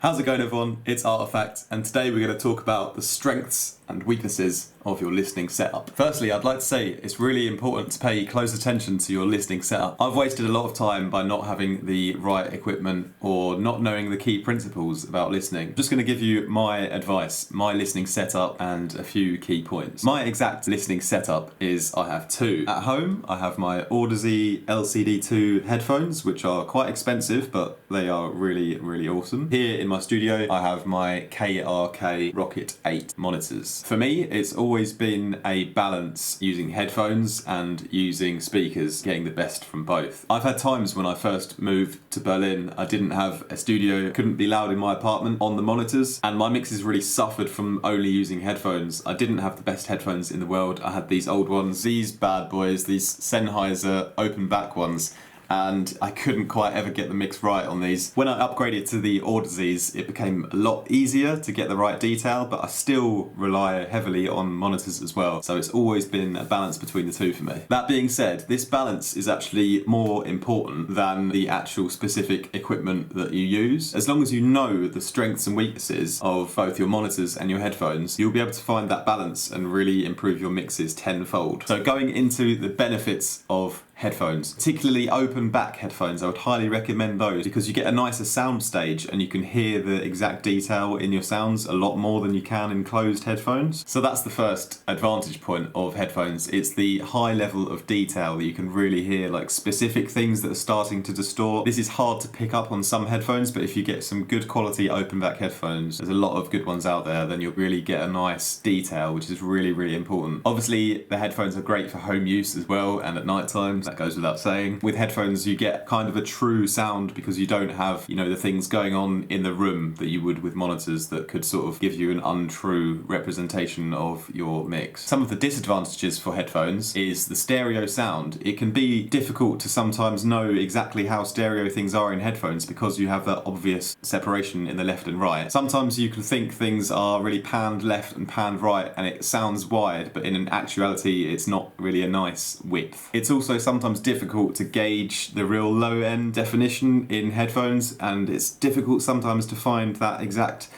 How's it going, everyone? It's Artifact, and today we're going to talk about the strengths and weaknesses of your listening setup. Firstly, I'd like to say it's really important to pay close attention to your listening setup. I've wasted a lot of time by not having the right equipment or not knowing the key principles about listening. I'm just going to give you my advice, my listening setup, and a few key points. My exact listening setup is I have two. At home, I have my Audeze LCD2 headphones, which are quite expensive, but they are really, really awesome. Here in my studio, I have my KRK Rocket 8 monitors. For me, it's always been a balance using headphones and using speakers, getting the best from both. I've had times when I first moved to Berlin, I didn't have a studio, couldn't be loud in my apartment on the monitors, and my mixes really suffered from only using headphones. I didn't have the best headphones in the world. I had these old ones, these bad boys, these Sennheiser open back ones, and I couldn't quite ever get the mix right on these. When I upgraded to the Audezes, it became a lot easier to get the right detail, but I still rely heavily on monitors as well, so it's always been a balance between the two for me. That being said, this balance is actually more important than the actual specific equipment that you use. As long as you know the strengths and weaknesses of both your monitors and your headphones, you'll be able to find that balance and really improve your mixes tenfold. So going into the benefits of headphones, particularly open back headphones, I would highly recommend those because you get a nicer sound stage and you can hear the exact detail in your sounds a lot more than you can in closed headphones. So that's the first advantage point of headphones. It's the high level of detail that you can really hear, like specific things that are starting to distort. This is hard to pick up on some headphones, but if you get some good quality open back headphones, there's a lot of good ones out there, then you'll really get a nice detail, which is really, really important. Obviously, the headphones are great for home use as well and at night times. That goes without saying. With headphones, you get kind of a true sound because you don't have, the things going on in the room that you would with monitors that could sort of give you an untrue representation of your mix. Some of the disadvantages for headphones is the stereo sound. It can be difficult to sometimes know exactly how stereo things are in headphones because you have that obvious separation in the left and right. Sometimes you can think things are really panned left and panned right and it sounds wide, but in actuality it's not really a nice width. It's also sometimes difficult to gauge the real low end definition in headphones, and it's difficult sometimes to find that exact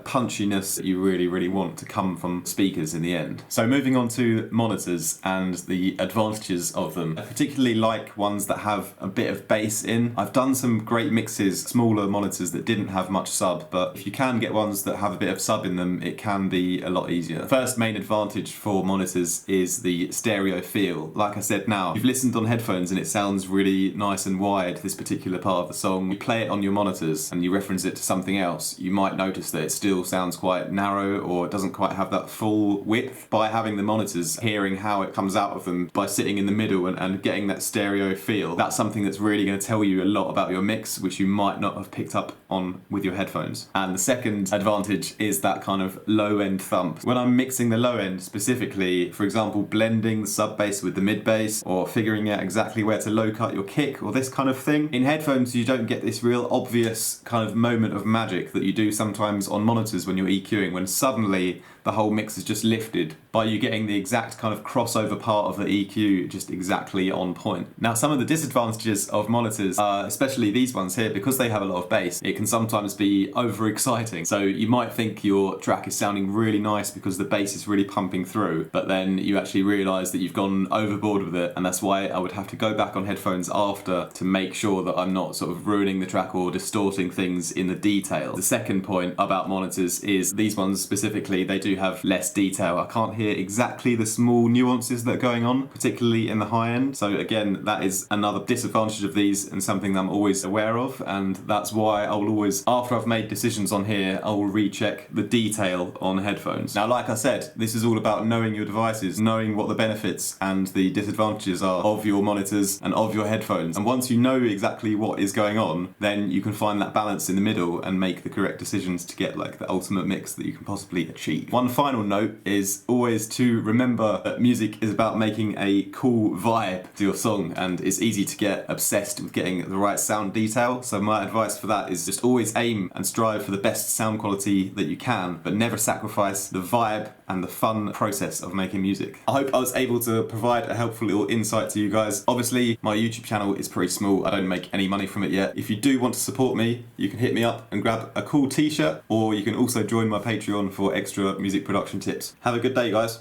punchiness that you really, really want to come from speakers in the end. So moving on to monitors and the advantages of them. I particularly like ones that have a bit of bass in. I've done some great mixes, smaller monitors that didn't have much sub, but if you can get ones that have a bit of sub in them, it can be a lot easier. The first main advantage for monitors is the stereo feel. Like I said, now, you've listened on headphones and it sounds really nice and wide, this particular part of the song. You play it on your monitors and you reference it to something else, you might notice that it still sounds quite narrow or it doesn't quite have that full width. By having the monitors, hearing how it comes out of them, by sitting in the middle and getting that stereo feel, that's something that's really going to tell you a lot about your mix, which you might not have picked up on with your headphones. And the second advantage is that kind of low end thump. When I'm mixing the low end specifically, for example, blending the sub bass with the mid bass or figuring out exactly where to low cut your kick or this kind of thing, in headphones you don't get this real obvious kind of moment of magic that you do sometimes on monitors when you're EQing, when suddenly the whole mix is just lifted by you getting the exact kind of crossover part of the EQ just exactly on point. Now, some of the disadvantages of monitors, especially these ones here, because they have a lot of bass, it can sometimes be overexciting. So you might think your track is sounding really nice because the bass is really pumping through, but then you actually realise that you've gone overboard with it, and that's why I would have to go back on headphones after to make sure that I'm not sort of ruining the track or distorting things in the detail. The second point about monitors is these ones specifically, they do have less detail. I can't hear exactly the small nuances that are going on, particularly in the high end. So again, that is another disadvantage of these and something that I'm always aware of, and that's why I will always, after I've made decisions on here, I will recheck the detail on headphones. Now, like I said, this is all about knowing your devices, knowing what the benefits and the disadvantages are of your monitors and of your headphones. And once you know exactly what is going on, then you can find that balance in the middle and make the correct decisions to get the ultimate mix that you can possibly achieve. One final note is always to remember that music is about making a cool vibe to your song, and it's easy to get obsessed with getting the right sound detail. So my advice for that is just always aim and strive for the best sound quality that you can, but never sacrifice the vibe and the fun process of making music. I hope I was able to provide a helpful little insight to you guys. Obviously, my YouTube channel is pretty small. I don't make any money from it yet. If you do want to support me, you can hit me up and grab a cool t-shirt, or you can also join my Patreon for extra music production tips. Have a good day, guys.